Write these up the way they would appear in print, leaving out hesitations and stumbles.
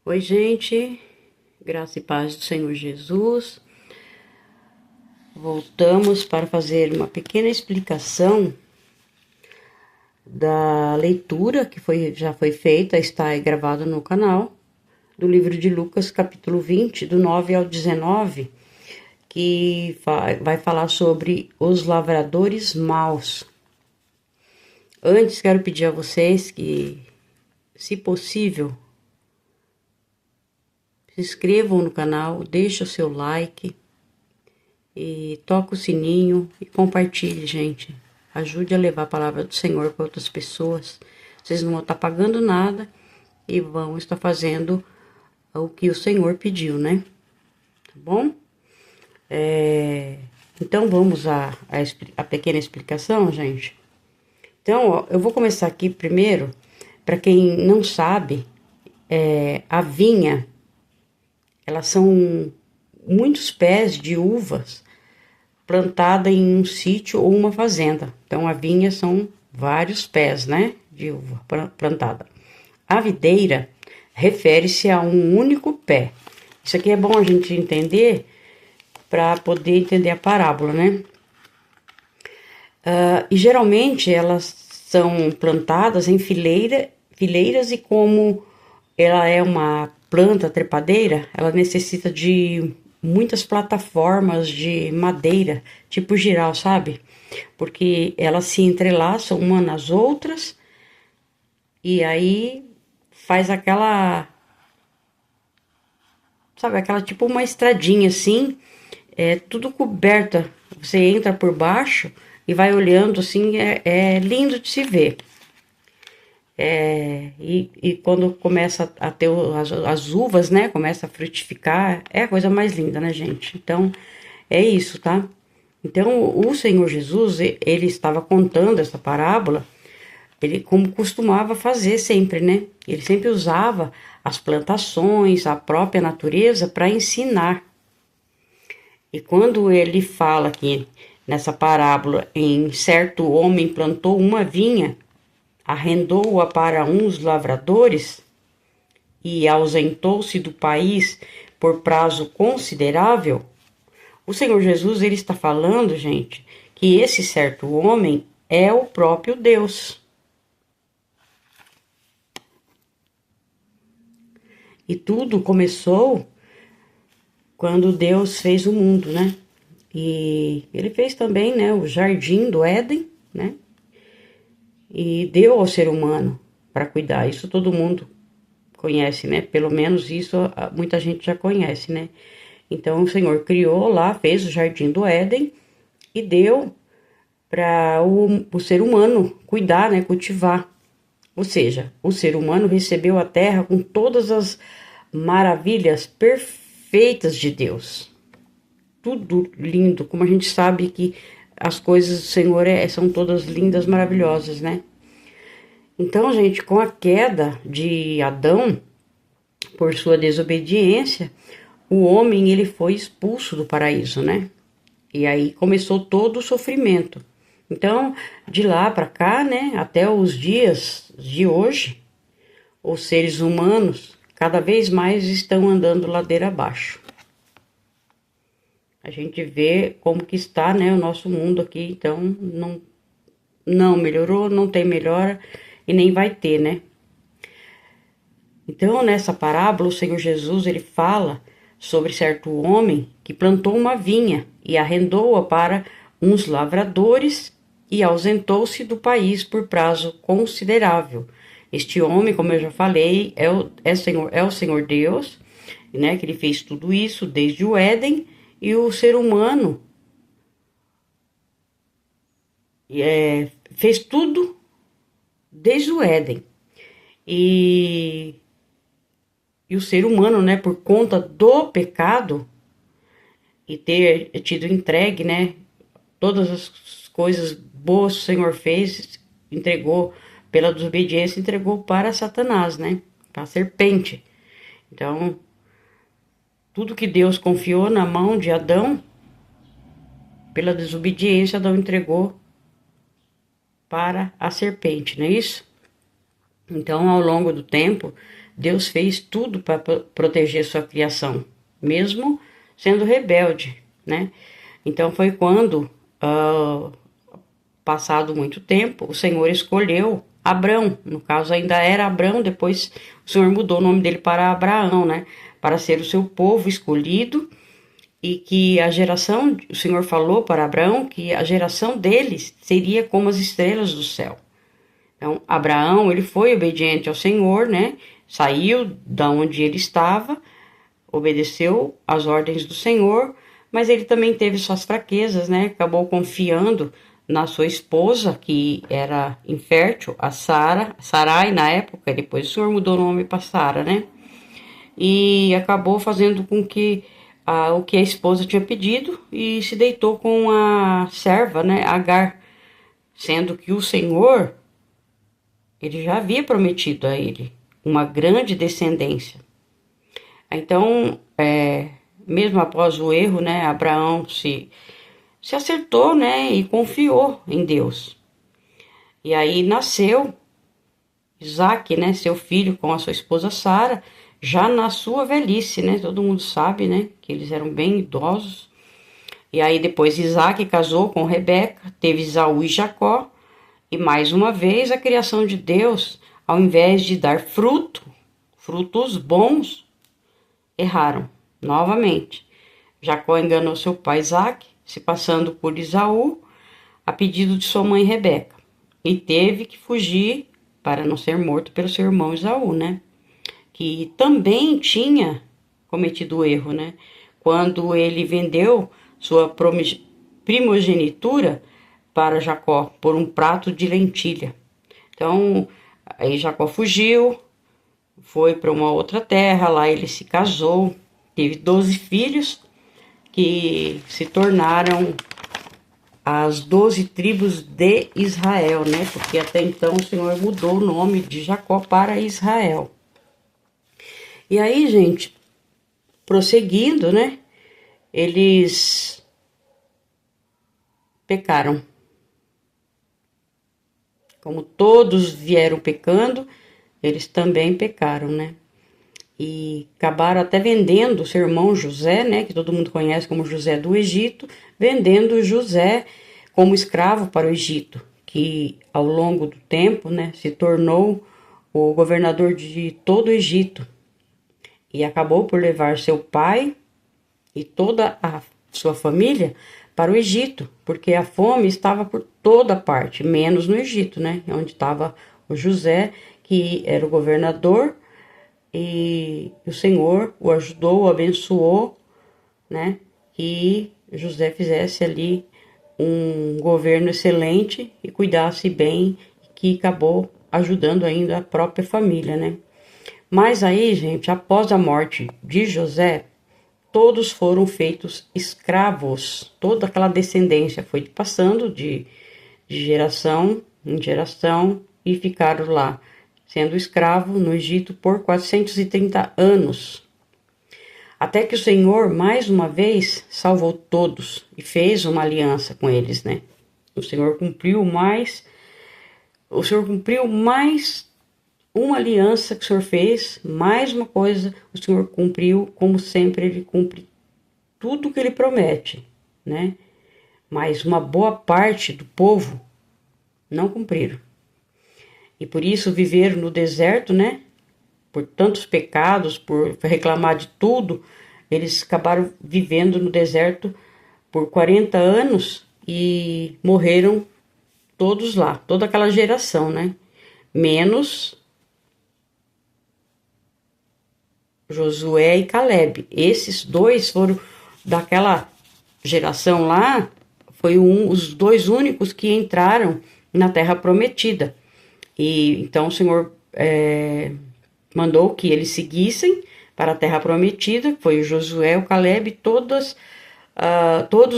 Oi, gente, graça e paz do Senhor Jesus. Voltamos para fazer uma pequena explicação da leitura que já foi feita, está aí gravada no canal, do livro de Lucas, capítulo 20, do 9 ao 19, que vai falar sobre os lavradores maus. Antes, quero pedir a vocês que, se possível, se inscrevam no canal, deixem o seu like e toque o sininho e compartilhe, gente. Ajude a levar a palavra do Senhor para outras pessoas. Vocês não vão estar pagando nada e vão estar fazendo o que o Senhor pediu, né? Tá bom? Então vamos à pequena explicação, gente. Então, ó, eu vou começar aqui primeiro. Para quem não sabe, a vinha, elas são muitos pés de uvas plantada em um sítio ou uma fazenda. Então, a vinha são vários pés, né, de uva plantada. A videira refere-se a um único pé. Isso aqui é bom a gente entender para poder entender a parábola, né? E geralmente elas são plantadas em fileiras e como ela é uma planta trepadeira, ela necessita de muitas plataformas de madeira, tipo giral, sabe? Porque elas se entrelaçam uma nas outras e aí faz aquela, sabe, aquela tipo uma estradinha assim, tudo coberta. Você entra por baixo e vai olhando assim, é lindo de se ver. E quando começa a ter as uvas, né? Começa a frutificar, é a coisa mais linda, né, gente? Então, é isso, tá? Então, o Senhor Jesus, ele estava contando essa parábola, ele como costumava fazer sempre, né? Ele sempre usava as plantações, a própria natureza para ensinar. E quando ele fala aqui nessa parábola, em certo homem plantou uma vinha, arrendou-a para uns lavradores e ausentou-se do país por prazo considerável, o Senhor Jesus ele está falando, gente, que esse certo homem é o próprio Deus. E tudo começou quando Deus fez o mundo, né? E ele fez também, né, o jardim do Éden, né? E deu ao ser humano para cuidar. Isso todo mundo conhece, né? Pelo menos isso muita gente já conhece, né? Então o Senhor criou lá, fez o jardim do Éden e deu para o ser humano cuidar, né? Cultivar. Ou seja, o ser humano recebeu a terra com todas as maravilhas perfeitas de Deus. Tudo lindo, como a gente sabe que as coisas do Senhor são todas lindas, maravilhosas, né? Então, gente, com a queda de Adão, por sua desobediência, o homem ele foi expulso do paraíso, né? E aí começou todo o sofrimento. Então, de lá para cá, né, até os dias de hoje, os seres humanos cada vez mais estão andando ladeira abaixo. A gente vê como que está, né, o nosso mundo aqui, então não melhorou, não tem melhora e nem vai ter, né? Então, nessa parábola, o Senhor Jesus, ele fala sobre certo homem que plantou uma vinha e arrendou-a para uns lavradores e ausentou-se do país por prazo considerável. Este homem, como eu já falei, é o Senhor Deus, né, que ele fez tudo isso desde o Éden, e o ser humano fez tudo desde o Éden. E o ser humano, né, por conta do pecado e ter tido entregue, né, todas as coisas boas que o Senhor fez, entregou pela desobediência, entregou para Satanás, né, para a serpente. Então, tudo que Deus confiou na mão de Adão, pela desobediência, Adão entregou para a serpente, não é isso? Então, ao longo do tempo, Deus fez tudo para proteger sua criação, mesmo sendo rebelde, né? Então foi quando, passado muito tempo, o Senhor escolheu Abrão. No caso, ainda era Abrão, depois o Senhor mudou o nome dele para Abraão, né? Para ser o seu povo escolhido, e que a geração, o Senhor falou para Abraão que a geração deles seria como as estrelas do céu. Então, Abraão, ele foi obediente ao Senhor, né? Saiu da onde ele estava, obedeceu às ordens do Senhor, mas ele também teve suas fraquezas, né? Acabou confiando na sua esposa, que era infértil, a Sarai na época, depois o Senhor mudou o nome para Sara, né? E acabou fazendo com que o que a esposa tinha pedido e se deitou com a serva, né, Agar, sendo que o Senhor, ele já havia prometido a ele uma grande descendência. Então, mesmo após o erro, né, Abraão se acertou, né, e confiou em Deus. E aí nasceu Isaac, né, seu filho, com a sua esposa Sara, já na sua velhice, né? Todo mundo sabe, né? Que eles eram bem idosos. E aí depois Isaac casou com Rebeca, teve Esaú e Jacó. E mais uma vez a criação de Deus, ao invés de dar frutos bons, erraram novamente. Jacó enganou seu pai Isaac, se passando por Esaú, a pedido de sua mãe Rebeca. E teve que fugir para não ser morto pelo seu irmão Esaú, né? Que também tinha cometido o erro, né? Quando ele vendeu sua primogenitura para Jacó por um prato de lentilha. Então, aí Jacó fugiu, foi para uma outra terra, lá ele se casou, teve 12 filhos que se tornaram as 12 tribos de Israel, né? Porque até então o Senhor mudou o nome de Jacó para Israel. E aí, gente, prosseguindo, né? Eles pecaram. Como todos vieram pecando, eles também pecaram, né? E acabaram até vendendo seu irmão José, né? Que todo mundo conhece como José do Egito, vendendo José como escravo para o Egito, que ao longo do tempo, né? Se tornou o governador de todo o Egito. E acabou por levar seu pai e toda a sua família para o Egito, porque a fome estava por toda parte, menos no Egito, né? Onde estava o José, que era o governador, e o Senhor o ajudou, o abençoou, né? Que José fizesse ali um governo excelente e cuidasse bem, que acabou ajudando ainda a própria família, né? Mas aí, gente, após a morte de José, todos foram feitos escravos. Toda aquela descendência foi passando de geração em geração e ficaram lá, sendo escravo no Egito por 430 anos. Até que o Senhor, mais uma vez, salvou todos e fez uma aliança com eles, né? O Senhor cumpriu mais uma aliança que o Senhor fez, mais uma coisa o Senhor cumpriu, como sempre ele cumpre tudo que ele promete, né? Mas uma boa parte do povo não cumpriram. E por isso viveram no deserto, né? Por tantos pecados, por reclamar de tudo, eles acabaram vivendo no deserto por 40 anos e morreram todos lá, toda aquela geração, né? Menos Josué e Caleb. Esses dois foram daquela geração lá, foi os dois únicos que entraram na Terra Prometida. E então o Senhor mandou que eles seguissem para a Terra Prometida, foi o Josué, o Caleb, todos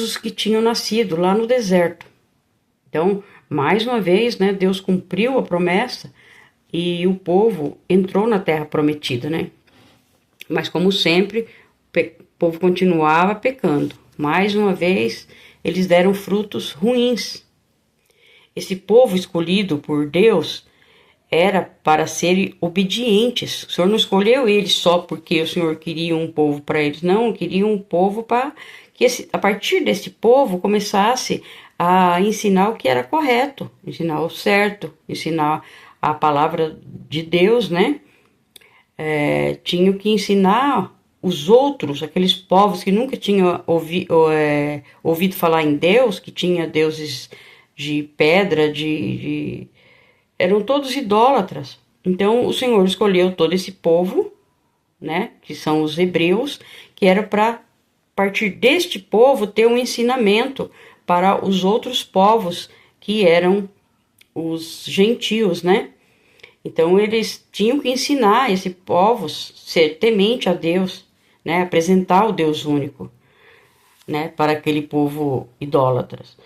os que tinham nascido lá no deserto. Então, mais uma vez, né, Deus cumpriu a promessa e o povo entrou na Terra Prometida, né? Mas como sempre, o povo continuava pecando. Mais uma vez, eles deram frutos ruins. Esse povo escolhido por Deus era para serem obedientes. O Senhor não escolheu eles só porque o Senhor queria um povo para eles, não, queria um povo para que a partir desse povo começasse a ensinar o que era correto, ensinar o certo, ensinar a palavra de Deus, né? Tinham que ensinar os outros, aqueles povos que nunca tinham ouvido falar em Deus, que tinha deuses de pedra, eram todos idólatras. Então o Senhor escolheu todo esse povo, né, que são os hebreus, que era para partir deste povo ter um ensinamento para os outros povos que eram os gentios, né? Então eles tinham que ensinar esse povo ser temente a Deus, né, apresentar o Deus único, né, para aquele povo idólatras.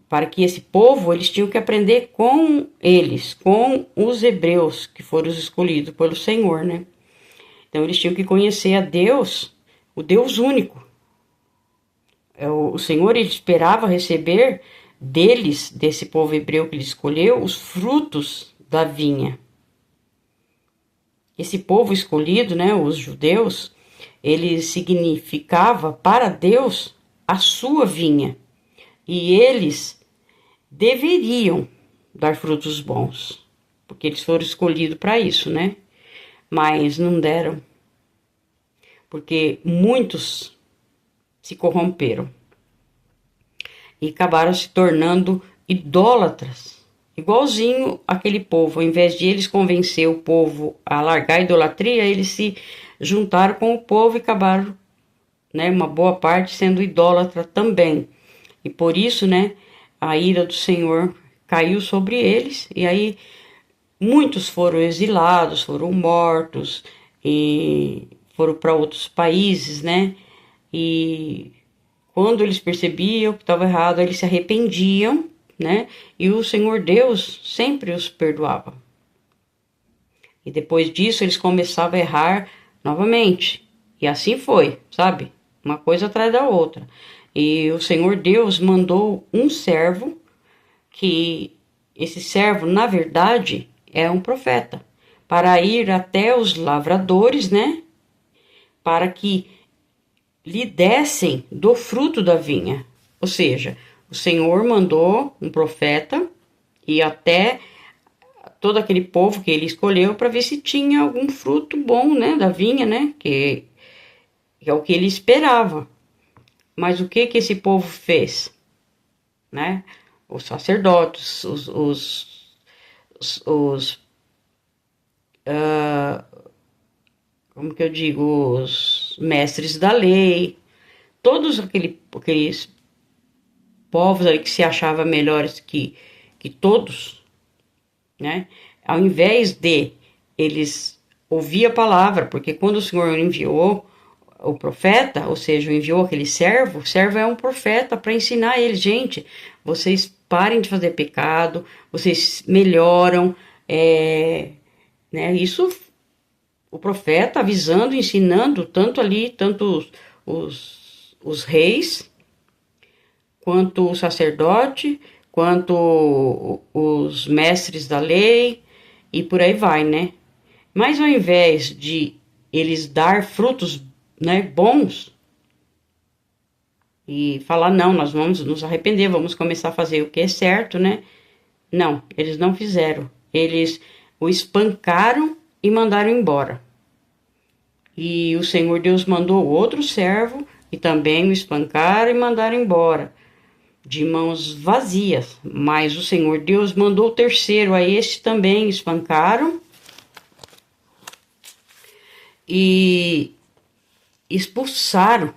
Para que esse povo, eles tinham que aprender com eles, com os hebreus, que foram os escolhidos pelo Senhor, né? Então, eles tinham que conhecer a Deus, o Deus único. O Senhor, ele esperava receber deles, desse povo hebreu que ele escolheu, os frutos da vinha. Esse povo escolhido, né, os judeus, ele significava para Deus a sua vinha. E eles deveriam dar frutos bons, porque eles foram escolhidos para isso, né? Mas não deram, porque muitos se corromperam e acabaram se tornando idólatras, igualzinho aquele povo. Ao invés de eles convencer o povo a largar a idolatria, eles se juntaram com o povo e acabaram, né, uma boa parte sendo idólatra também. E por isso, né, a ira do Senhor caiu sobre eles, e aí muitos foram exilados, foram mortos, e foram para outros países, né, e quando eles percebiam que estava errado, eles se arrependiam, né, e o Senhor Deus sempre os perdoava. E depois disso, eles começavam a errar novamente, e assim foi, sabe, uma coisa atrás da outra. E o Senhor Deus mandou um servo, que esse servo, na verdade, é um profeta, para ir até os lavradores, né? Para que lhe dessem do fruto da vinha. Ou seja, o Senhor mandou um profeta ir até todo aquele povo que ele escolheu para ver se tinha algum fruto bom, né? Da vinha, né? Que é o que ele esperava. Mas o que esse povo fez, né? Os sacerdotes, como que eu digo, os mestres da lei, todos aqueles povos ali que se achavam melhores que todos, né? Ao invés de eles ouvir a palavra, porque quando o Senhor enviou o profeta, ou seja, enviou aquele servo, o servo é um profeta para ensinar eles, gente, vocês parem de fazer pecado, vocês melhoram, né? Isso, o profeta avisando, ensinando, tanto os reis, quanto o sacerdote, quanto os mestres da lei, e por aí vai, né? Mas ao invés de eles dar frutos, né, bons, e falar, não, nós vamos nos arrepender, vamos começar a fazer o que é certo, né? Não, eles não fizeram. Eles o espancaram e mandaram embora. E o Senhor Deus mandou outro servo e também o espancaram e mandaram embora, de mãos vazias. Mas o Senhor Deus mandou o terceiro, a este também espancaram e expulsaram.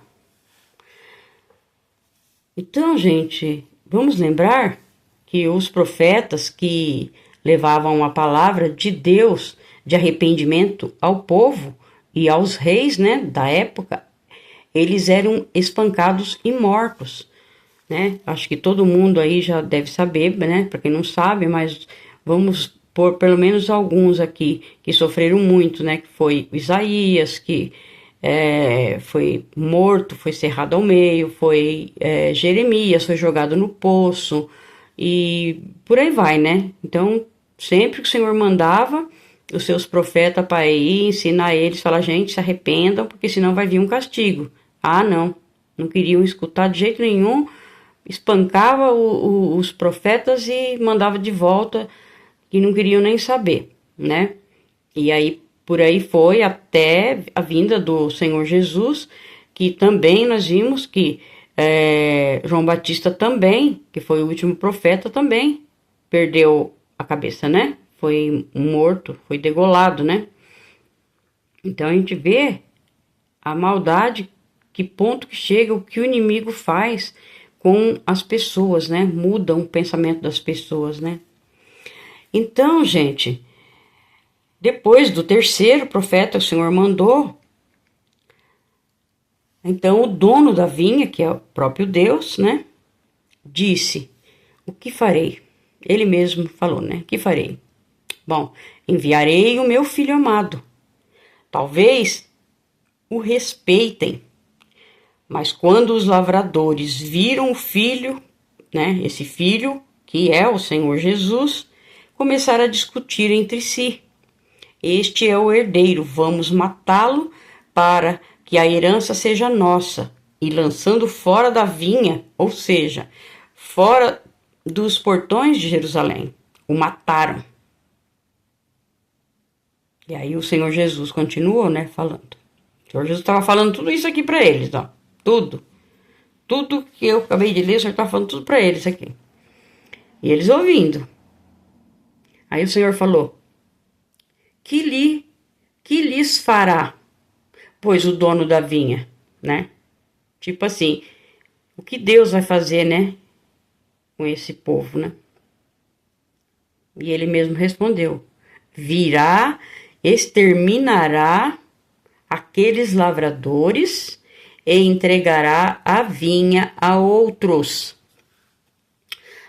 Então, gente, vamos lembrar que os profetas que levavam a palavra de Deus de arrependimento ao povo e aos reis, né, da época, eles eram espancados e mortos, né? Acho que todo mundo aí já deve saber, né? Para quem não sabe, mas vamos por pelo menos alguns aqui que sofreram muito, né? Que foi Isaías, que foi morto, foi cerrado ao meio, foi Jeremias, foi jogado no poço, e por aí vai, né? Então, sempre que o Senhor mandava os seus profetas para ir ensinar eles, falar, gente, se arrependam, porque senão vai vir um castigo. Ah, não queriam escutar de jeito nenhum, espancava os profetas e mandava de volta, que não queriam nem saber, né? E aí, por aí foi até a vinda do Senhor Jesus, que também nós vimos que João Batista também, que foi o último profeta, também perdeu a cabeça, né? Foi morto, foi degolado, né? Então a gente vê a maldade, que ponto que chega, o que o inimigo faz com as pessoas, né? Muda o pensamento das pessoas, né? Então, gente, depois do terceiro profeta que o Senhor mandou, então o dono da vinha, que é o próprio Deus, né? Disse, o que farei? Ele mesmo falou, né? O que farei? Bom, enviarei o meu filho amado. Talvez o respeitem. Mas quando os lavradores viram o filho, né? Esse filho, que é o Senhor Jesus, começaram a discutir entre si. Este é o herdeiro, vamos matá-lo para que a herança seja nossa. E lançando fora da vinha, ou seja, fora dos portões de Jerusalém, o mataram. E aí o Senhor Jesus continuou, né, falando. O Senhor Jesus estava falando tudo isso aqui para eles, ó. Tudo. Tudo que eu acabei de ler, o Senhor estava falando tudo para eles aqui. E eles ouvindo. Aí o Senhor falou, que lhes fará, pois o dono da vinha, né? Tipo assim, o que Deus vai fazer, né, com esse povo, né? E ele mesmo respondeu, virá, exterminará aqueles lavradores e entregará a vinha a outros.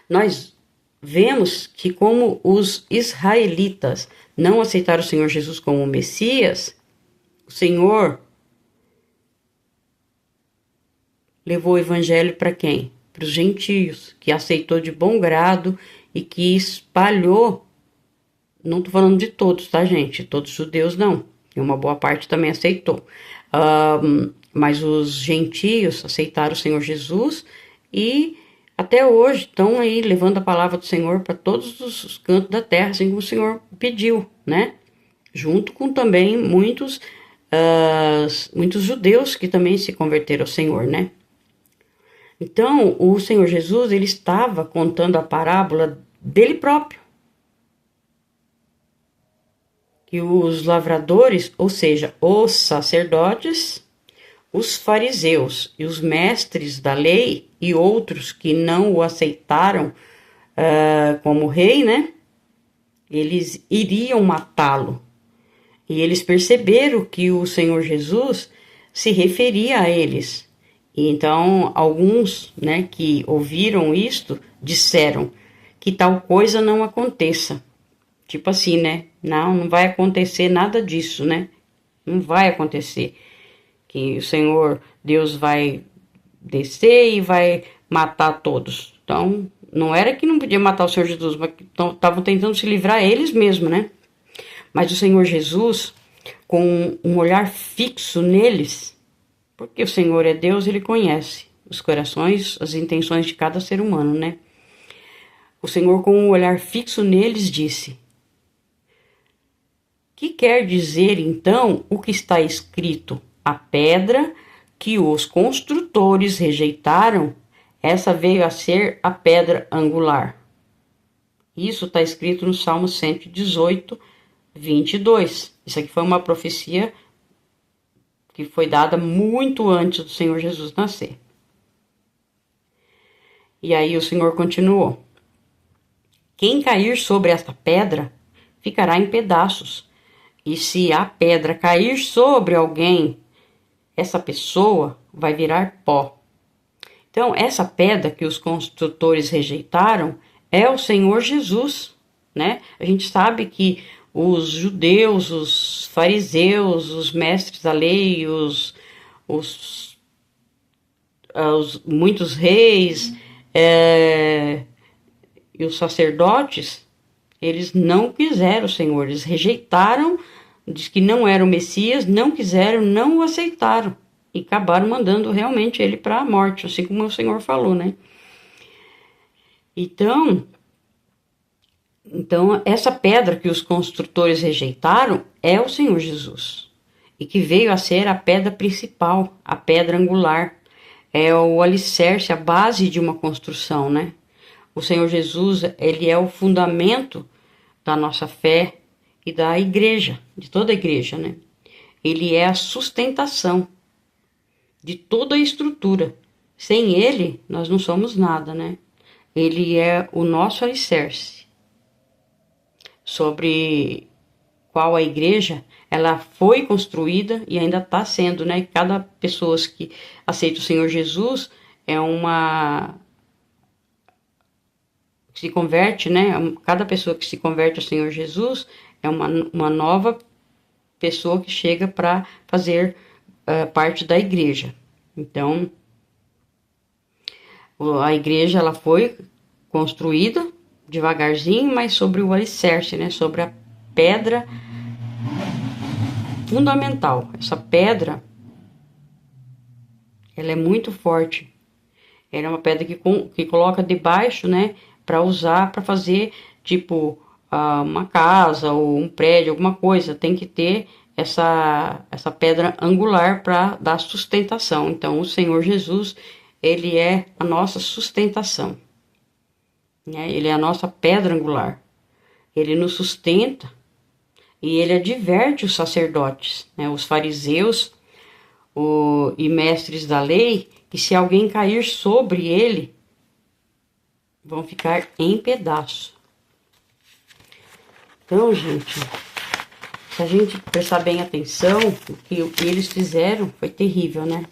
Nós vemos que como os israelitas não aceitaram o Senhor Jesus como Messias, o Senhor levou o evangelho para quem? Para os gentios, que aceitou de bom grado e que espalhou. Não estou falando de todos, tá, gente? Todos os judeus não. E uma boa parte também aceitou. Mas os gentios aceitaram o Senhor Jesus e até hoje estão aí levando a palavra do Senhor para todos os cantos da terra, assim como o Senhor pediu, né? Junto com também muitos judeus que também se converteram ao Senhor, né? Então, o Senhor Jesus, ele estava contando a parábola dele próprio. Que os lavradores, ou seja, os sacerdotes, os fariseus e os mestres da lei e outros que não o aceitaram como rei, né? Eles iriam matá-lo. E eles perceberam que o Senhor Jesus se referia a eles. E então, alguns, né, que ouviram isto, disseram que tal coisa não aconteça. Tipo assim, né? Não vai acontecer nada disso, né? Não vai acontecer. Que o Senhor, Deus vai descer e vai matar todos. Então, não era que não podia matar o Senhor Jesus, mas estavam tentando se livrar eles mesmos, né? Mas o Senhor Jesus, com um olhar fixo neles, porque o Senhor é Deus, ele conhece os corações, as intenções de cada ser humano, né? O Senhor, com um olhar fixo neles, disse: que quer dizer, então, o que está escrito? A pedra que os construtores rejeitaram, essa veio a ser a pedra angular. Isso está escrito no Salmo 118, 22. Isso aqui foi uma profecia que foi dada muito antes do Senhor Jesus nascer. E aí o Senhor continuou: quem cair sobre esta pedra ficará em pedaços. E se a pedra cair sobre alguém, essa pessoa vai virar pó. Então, essa pedra que os construtores rejeitaram é o Senhor Jesus, né? A gente sabe que os judeus, os fariseus, os mestres da lei, muitos reis e os sacerdotes, Eles não quiseram o Senhor, eles rejeitaram, diz que não era o Messias, não quiseram, não o aceitaram. E acabaram mandando realmente ele para a morte, assim como o Senhor falou, né? Então, essa pedra que os construtores rejeitaram é o Senhor Jesus. E que veio a ser a pedra principal, a pedra angular. É o alicerce, a base de uma construção, né? O Senhor Jesus, ele é o fundamento da nossa fé e da igreja, de toda a igreja, né? Ele é a sustentação de toda a estrutura. Sem ele, nós não somos nada, né? Ele é o nosso alicerce, sobre qual a igreja ela foi construída e ainda está sendo, né? Cada pessoa que aceita o Senhor Jesus é uma que se converte, né? Cada pessoa que se converte ao Senhor Jesus é uma nova pessoa que chega para fazer parte da igreja. Então, a igreja ela foi construída devagarzinho, mas sobre o alicerce, né? Sobre a pedra fundamental. Essa pedra, ela é muito forte. Ela é uma pedra que coloca debaixo, né? Para usar, para fazer, tipo, uma casa ou um prédio, alguma coisa. Tem que ter essa pedra angular para dar sustentação. Então, o Senhor Jesus, ele é a nossa sustentação, né? Ele é a nossa pedra angular. Ele nos sustenta e ele adverte os sacerdotes, né? Os fariseus e mestres da lei, que se alguém cair sobre ele, vão ficar em pedaço. Então, gente, se a gente prestar bem atenção, o que eles fizeram foi terrível, né?